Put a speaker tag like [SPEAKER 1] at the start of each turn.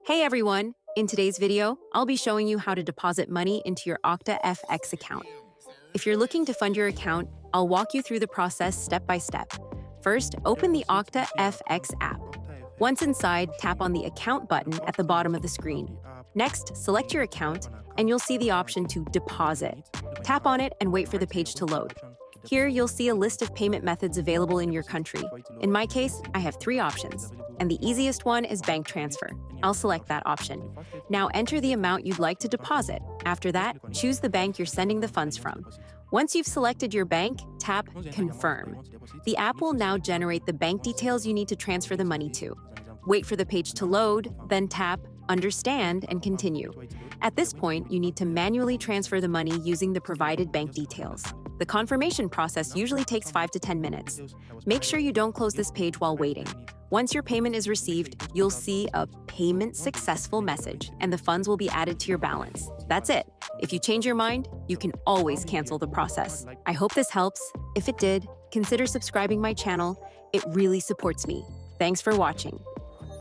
[SPEAKER 1] Hey everyone! In today's video, I'll be showing you how to deposit money into your OctaFX account. If you're looking to fund your account, I'll walk you through the process step by step. First, open the OctaFX app. Once inside, tap on the Account button at the bottom of the screen. Next, select your account, and you'll see the option to Deposit. Tap on it and wait for the page to load. Here, you'll see a list of payment methods available in your country. In my case, I have 3 options, and the easiest one is bank transfer. I'll select that option. Now enter the amount you'd like to deposit. After that, choose the bank you're sending the funds from. Once you've selected your bank, tap Confirm. The app will now generate the bank details you need to transfer the money to. Wait for the page to load, then tap Understand and continue. At this point, you need to manually transfer the money using the provided bank details. The confirmation process usually takes 5 to 10 minutes. Make sure you don't close this page while waiting. Once your payment is received, you'll see a Payment Successful message, and the funds will be added to your balance. That's it. If you change your mind, you can always cancel the process. I hope this helps. If it did, consider subscribing my channel. It really supports me. Thanks for watching.